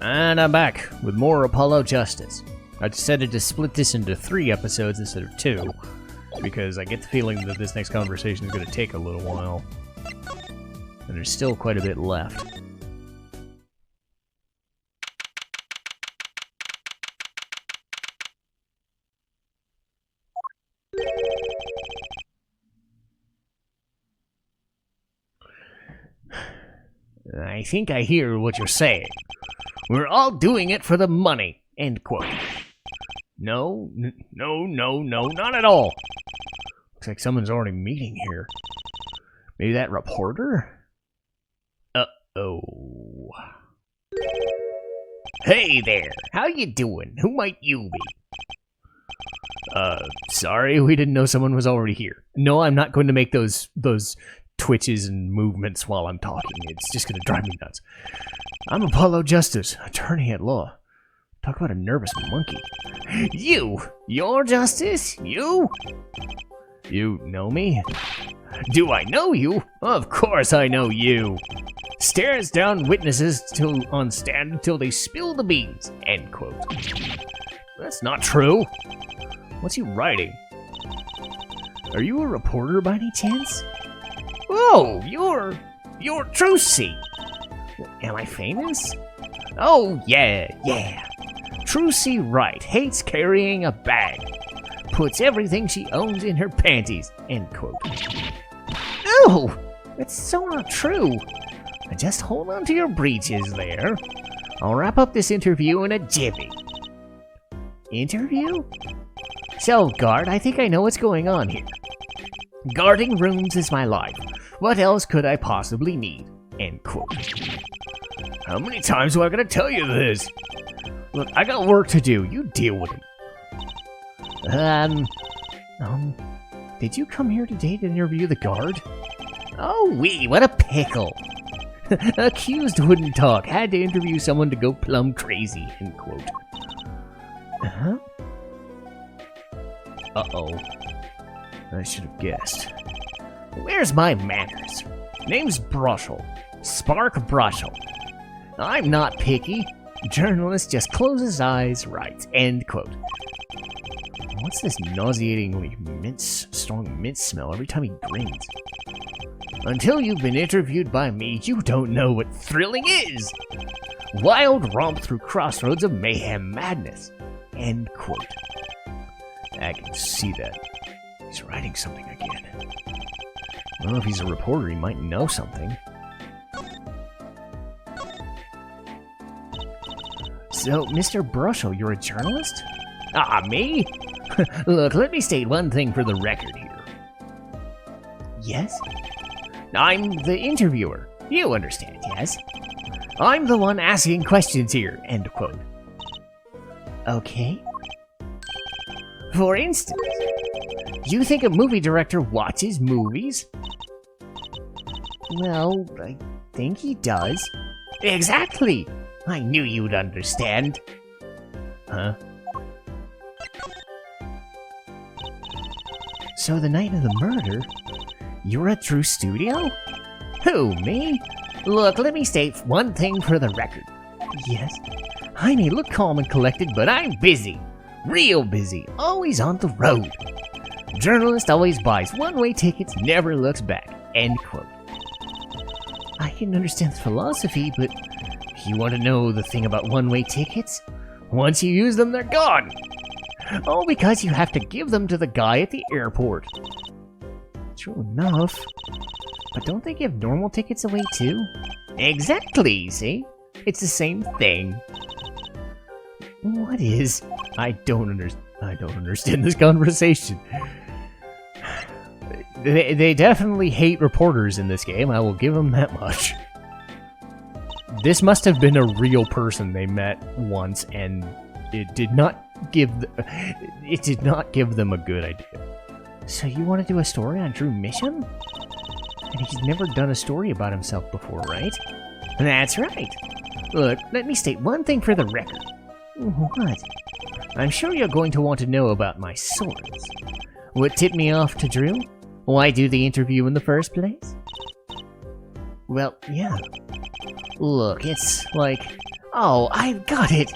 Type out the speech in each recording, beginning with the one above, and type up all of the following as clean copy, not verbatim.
And I'm back with more Apollo Justice. I decided to split this into 3 episodes instead of 2, because I get the feeling that this next conversation is going to take a little while. And there's still quite a bit left. I think I hear what you're saying. We're all doing it for the money, end quote. No, not at all. Looks like someone's already meeting here. Maybe that reporter? Uh-oh. Hey there, how you doing? Who might you be? Sorry, we didn't know someone was already here. No, I'm not going to make those twitches and movements while I'm talking. It's just going to drive me nuts. I'm Apollo Justice, attorney at law. Talk about a nervous monkey. You're Justice? You know me? Do I know you? Of course I know you. Stares down witnesses on stand until they spill the beans, end quote. That's not true. What's he writing? Are you a reporter by any chance? Oh, you're Trucy. Am I famous? Oh, yeah. Trucy Wright hates carrying a bag. Puts everything she owns in her panties, end quote. No, that's so not true. Just hold on to your breeches there. I'll wrap up this interview in a jiffy. Interview? So, guard, I think I know what's going on here. Guarding rooms is my life. What else could I possibly need? End quote. How many times do I gotta tell you this? Look, I got work to do. You deal with it. Did you come here today to interview the guard? Oh, what a pickle. Accused wouldn't talk. Had to interview someone to go plumb crazy, end quote. Uh-huh. Uh-oh. I should have guessed. Where's my manners? Name's Brushel. Spark Brushel. I'm not picky. Journalist just closes eyes, writes, end quote. What's this nauseatingly strong mint smell every time he grins? Until you've been interviewed by me, you don't know what thrilling is. Wild romp through crossroads of mayhem madness, end quote. I can see that. He's writing something again. Well, if he's a reporter, he might know something. So, Mr. Brushel, you're a journalist? Me? Look, let me state one thing for the record here. Yes? I'm the interviewer. You understand, yes? I'm the one asking questions here, end quote. Okay. For instance, you think a movie director watches movies? Well, I think he does. Exactly! I knew you'd understand. Huh? So the night of the murder, you're at Drew's studio? Who, me? Look, let me state one thing for the record. Yes? I may look calm and collected, but I'm busy. Real busy. Always on the road. Journalist always buys one-way tickets, never looks back. End quote. I can understand the philosophy, but you want to know the thing about one-way tickets? Once you use them, they're gone. All because you have to give them to the guy at the airport. True enough. But don't they give normal tickets away too? Exactly, see? It's the same thing. What is? I don't understand this conversation. They definitely hate reporters in this game, I will give them that much. This must have been a real person they met once, and it did not give them a good idea. So you want to do a story on Drew Mission? And he's never done a story about himself before, right? That's right. Look, let me state one thing for the record. What? I'm sure you're going to want to know about my source. What tipped me off to Drew? Why do the interview in the first place? Well, yeah. Look, it's like Oh, I've got it!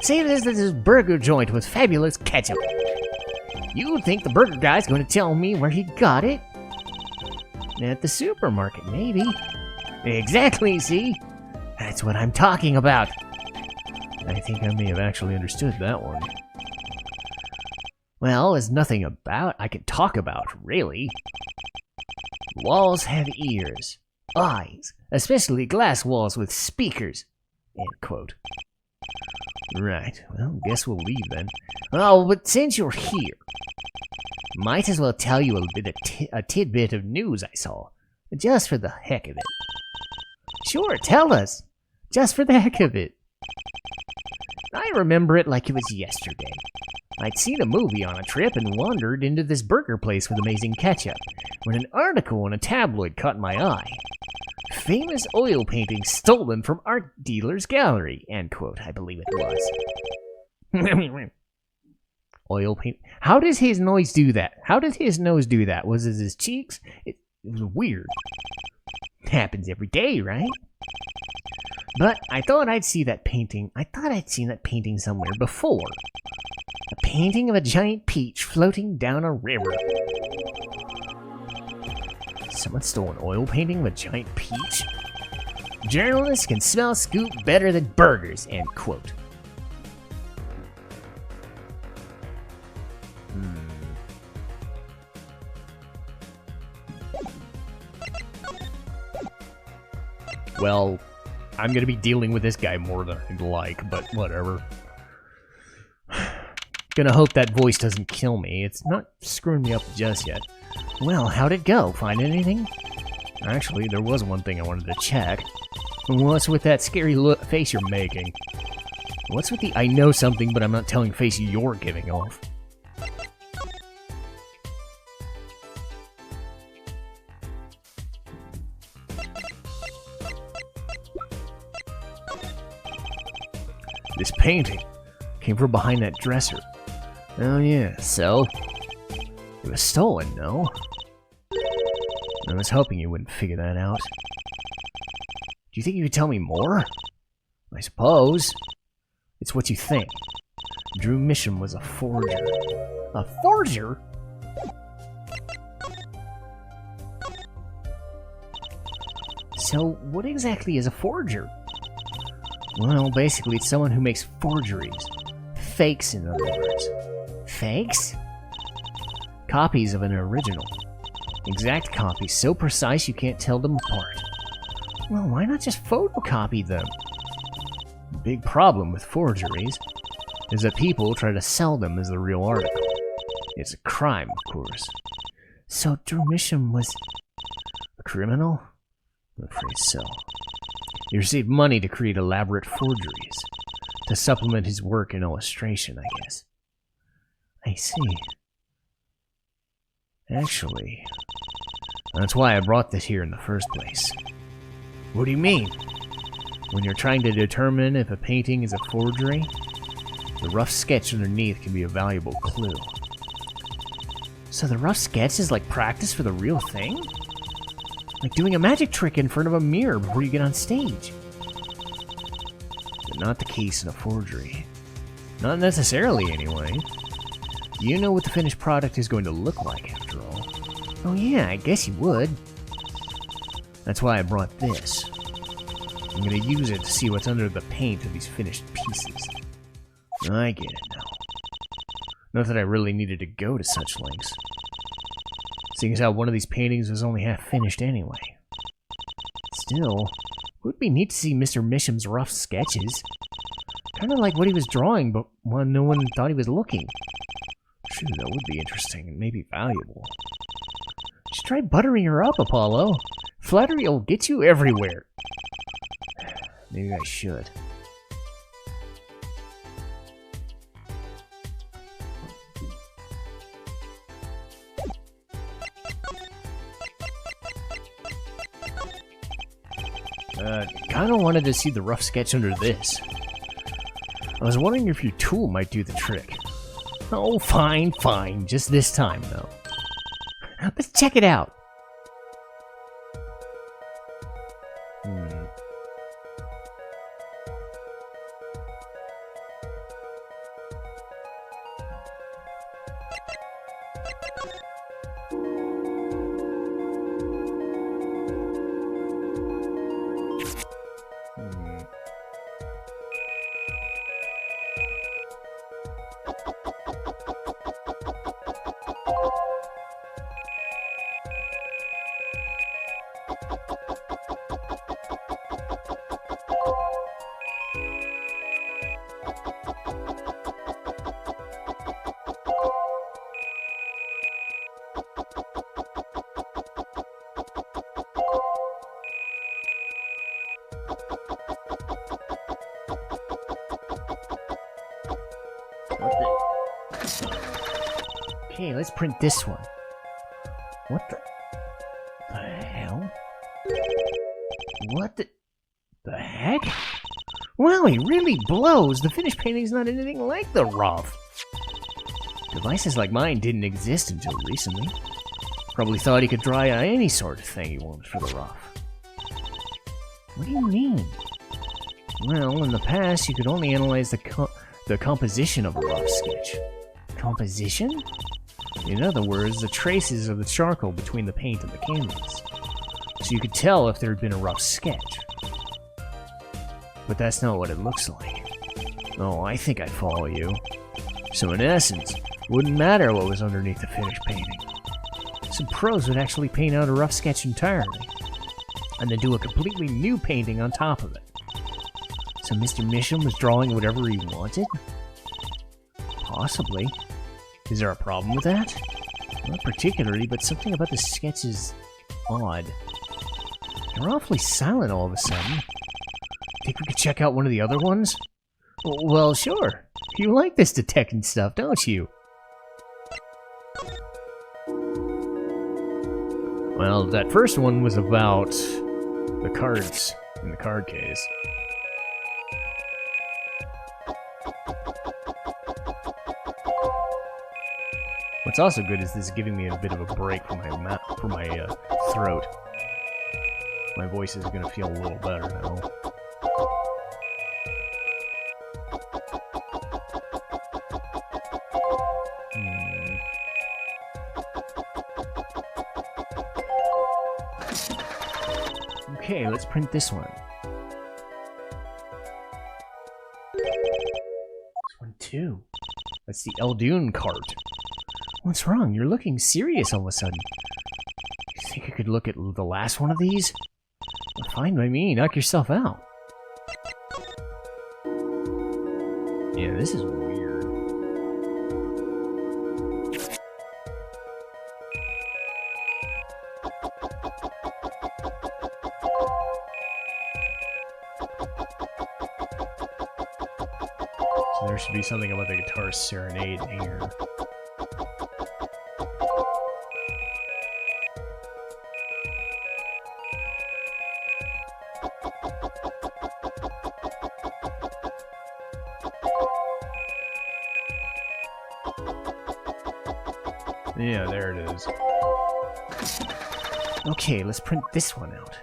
Say this is this burger joint with fabulous ketchup. You think the burger guy's going to tell me where he got it? At the supermarket, maybe. Exactly, see? That's what I'm talking about. I think I may have actually understood that one. Well, there's nothing I could talk about, really. Walls have ears, eyes, especially glass walls with speakers. End quote. Right, well, guess we'll leave then. Oh, but since you're here, might as well tell you a tidbit of news I saw, just for the heck of it. Sure, tell us, just for the heck of it. I remember it like it was yesterday. I'd seen a movie on a trip and wandered into this burger place with amazing ketchup, when an article in a tabloid caught my eye. Famous oil painting stolen from art dealer's gallery, end quote, I believe it was. Oil paint. How does his nose do that? How did his nose do that? Was it his cheeks? It was weird. Happens every day, right? But I thought I'd see that painting. I thought I'd seen that painting somewhere before. A painting of a giant peach floating down a river. Someone stole an oil painting of a giant peach? Journalists can smell scoop better than burgers, end quote. Well, I'm gonna be dealing with this guy more than I'd like, but whatever. Gonna hope that voice doesn't kill me. It's not screwing me up just yet. Well, how'd it go? Find anything? Actually, there was one thing I wanted to check. What's with that scary face you're making? What's with the I know something but I'm not telling face you're giving off? This painting came from behind that dresser. Oh yeah, so? It was stolen, no? I was hoping you wouldn't figure that out. Do you think you could tell me more? I suppose. It's what you think. Drew Misham was a forger. A forger? So, what exactly is a forger? Well, basically it's someone who makes forgeries. Fakes, in other words. Fakes? Copies of an original. Exact copies, so precise you can't tell them apart. Well, why not just photocopy them? The big problem with forgeries is that people try to sell them as the real article. It's a crime, of course. So Drew Misham was a criminal? I'm afraid so. He received money to create elaborate forgeries, to supplement his work in illustration, I guess. I see. Actually, that's why I brought this here in the first place. What do you mean? When you're trying to determine if a painting is a forgery, the rough sketch underneath can be a valuable clue. So the rough sketch is like practice for the real thing? Like doing a magic trick in front of a mirror before you get on stage. But not the case in a forgery. Not necessarily, anyway. You know what the finished product is going to look like, after all. Oh yeah, I guess you would. That's why I brought this. I'm gonna use it to see what's under the paint of these finished pieces. I get it now. Not that I really needed to go to such lengths. Seeing as how one of these paintings was only half finished anyway. Still, it would be neat to see Mr. Misham's rough sketches. Kind of like what he was drawing, but when no one thought he was looking. True, that would be interesting and maybe valuable. You should try buttering her up, Apollo. Flattery will get you everywhere. Maybe I should. Kinda wanted to see the rough sketch under this. I was wondering if your tool might do the trick. Oh, fine, fine. Just this time, though. Let's check it out. Okay, let's print this one. What the hell? What the heck? Wow, he really blows. The finished painting's not anything like the rough. Devices like mine didn't exist until recently. Probably thought he could draw any sort of thing he wanted for the rough. What do you mean? Well, in the past, you could only analyze the composition of a rough sketch. Composition? In other words, the traces of the charcoal between the paint and the canvas. So you could tell if there had been a rough sketch. But that's not what it looks like. Oh, I think I follow you. So in essence, it wouldn't matter what was underneath the finished painting. Some pros would actually paint out a rough sketch entirely, and then do a completely new painting on top of it. So Mr. Misham was drawing whatever he wanted? Possibly. Is there a problem with that? Not particularly, but something about the sketch is odd. They're awfully silent all of a sudden. Think we could check out one of the other ones? Well, sure. You like this detecting stuff, don't you? Well, that first one was about the cards in the card case. What's also good is this is giving me a bit of a break from my throat. My voice is going to feel a little better now. Okay, let's print this one. This one too. That's the Eldoon cart. What's wrong? You're looking serious all of a sudden. You think you could look at the last one of these? Well, fine by me. Knock yourself out. Yeah, this is weird. So there should be something about the guitar serenade here. Yeah, there it is. Okay, let's print this one out.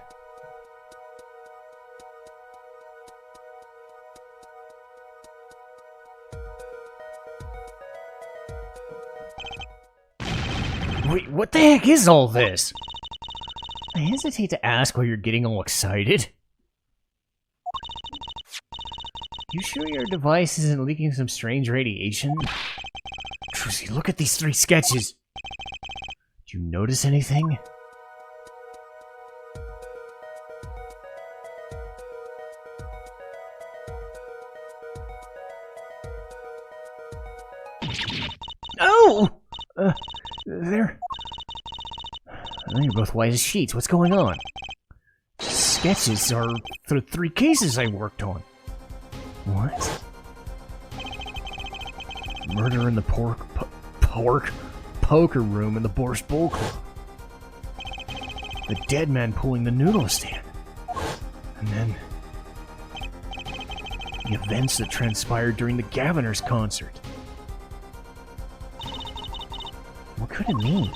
Wait, what the heck is all this? I hesitate to ask why you're getting all excited. You sure your device isn't leaking some strange radiation? Trucy, look at these 3 sketches. Do you notice anything? Oh! They're both white as sheets. What's going on? Sketches are the 3 cases I worked on. What? Murder in the poker room in the Borscht Bowl Club. The dead man pulling the noodle stand. And then the events that transpired during the Gaviners concert. What could it mean?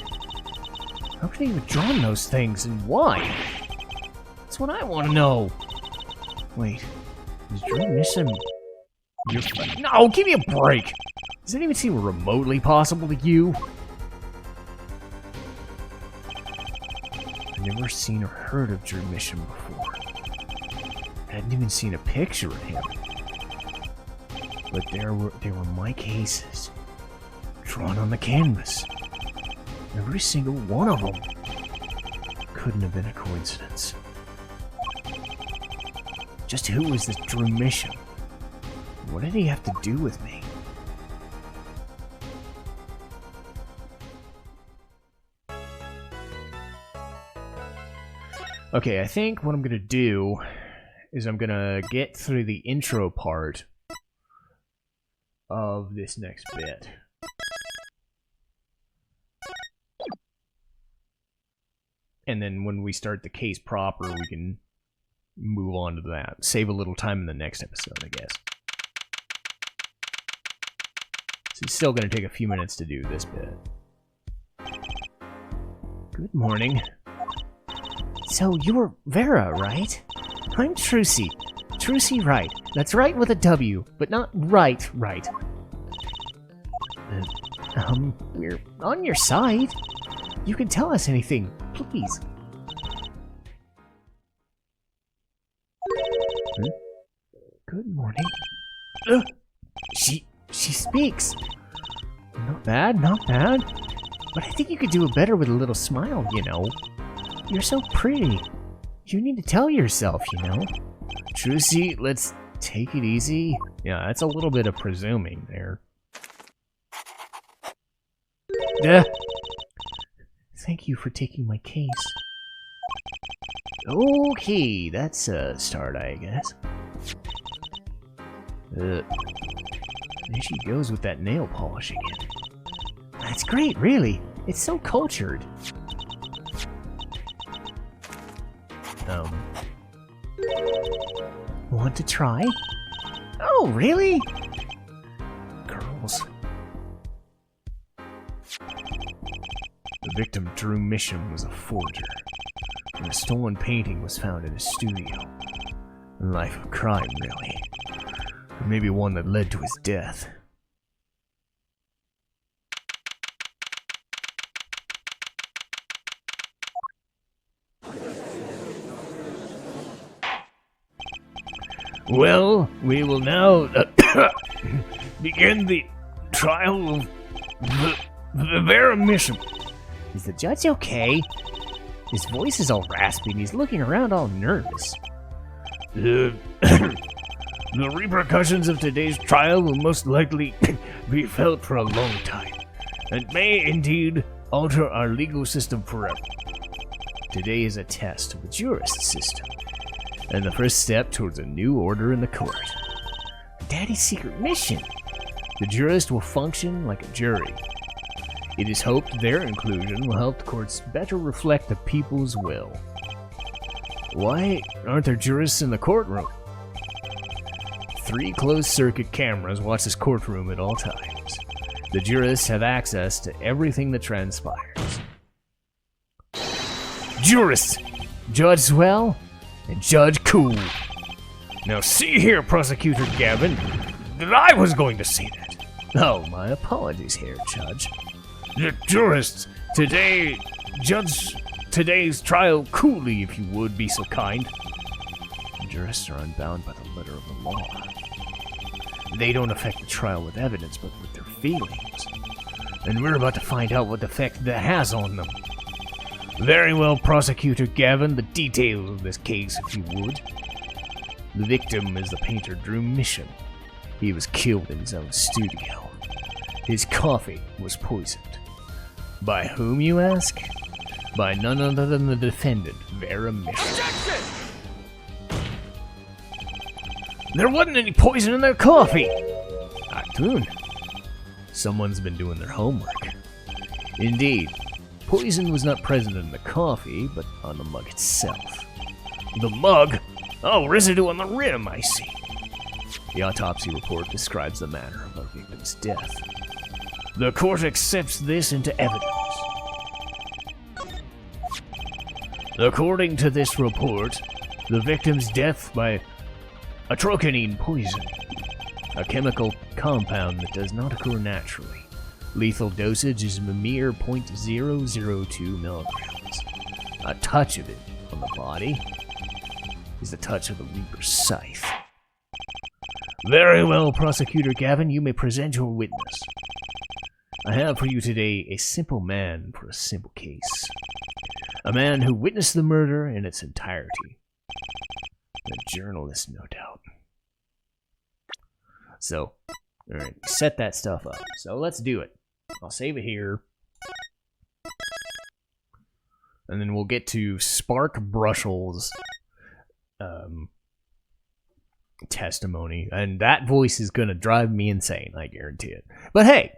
How could he have drawn those things, and why? That's what I want to know. Wait, is Drew Misham your friend? No, give me a break! Does it even seem remotely possible to you? I've never seen or heard of Drew Mission before. I hadn't even seen a picture of him. But they were my cases, drawn on the canvas. Every single one of them. Couldn't have been a coincidence. Just who was this Drew Mission? What did he have to do with me? Okay, I think what I'm gonna do is I'm gonna get through the intro part of this next bit. And then when we start the case proper, we can move on to that. Save a little time in the next episode, I guess. So it's still going to take a few minutes to do this bit. Good morning. So you're Vera, right? I'm Trucy. Trucy Wright. That's right with a W, but not right. We're on your side. You can tell us anything, please. Good morning. She speaks. Not bad. But I think you could do it better with a little smile, you know. You're so pretty. You need to tell yourself, you know. Trucy, let's take it easy. Yeah, that's a little bit of presuming there. Thank you for taking my case. Okay, that's a start, I guess. There she goes with that nail polish again. That's great, really. It's so cultured. Want to try? Oh, really? Girls. The victim, Drew Mission, was a forger, and a stolen painting was found in his studio. A life of crime, really. Or maybe one that led to his death. Well, we will now begin the trial of the Vera Mission. Is the judge okay? His voice is all raspy and he's looking around all nervous. The repercussions of today's trial will most likely be felt for a long time, and may indeed alter our legal system forever. Today is a test of the jurist system, and the first step towards a new order in the court. Daddy's secret mission. The jurist will function like a jury. It is hoped their inclusion will help the courts better reflect the people's will. Why aren't there jurists in the courtroom? 3 closed-circuit cameras watch this courtroom at all times. The jurists have access to everything that transpires. Jurists! Judge Swell and Judge Cool. Now see here, Prosecutor Gavin, that I was going to say that. Oh, my apologies here, Judge. The jurists, judge today's trial coolly, if you would be so kind. The jurists are unbound by the letter of the law. They don't affect the trial with evidence, but with their feelings. And we're about to find out what effect that has on them. Very well, Prosecutor Gavin, the details of this case, if you would. The victim is the painter Drew Mission. He was killed in his own studio. His coffee was poisoned. By whom, you ask? By none other than the defendant, Vera Mission. Objection! There wasn't any poison in their coffee! Atun. Someone's been doing their homework. Indeed, poison was not present in the coffee, but on the mug itself. The mug? Oh, residue on the rim, I see. The autopsy report describes the manner of our victim's death. The court accepts this into evidence. According to this report, the victim's death by atrocanine poison. A chemical compound that does not occur naturally. Lethal dosage is a mere 0.002 milligrams. A touch of it on the body is the touch of the Reaper's scythe. Very well, Prosecutor Gavin, you may present your witness. I have for you today a simple man for a simple case. A man who witnessed the murder in its entirety. A journalist, no doubt. So, alright, set that stuff up. So let's do it. I'll save it here. And then we'll get to Spark Brushell's testimony. And that voice is going to drive me insane, I guarantee it. But hey,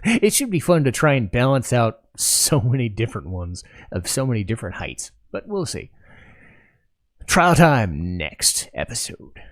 it should be fun to try and balance out so many different ones of so many different heights. But we'll see. Trial time next episode.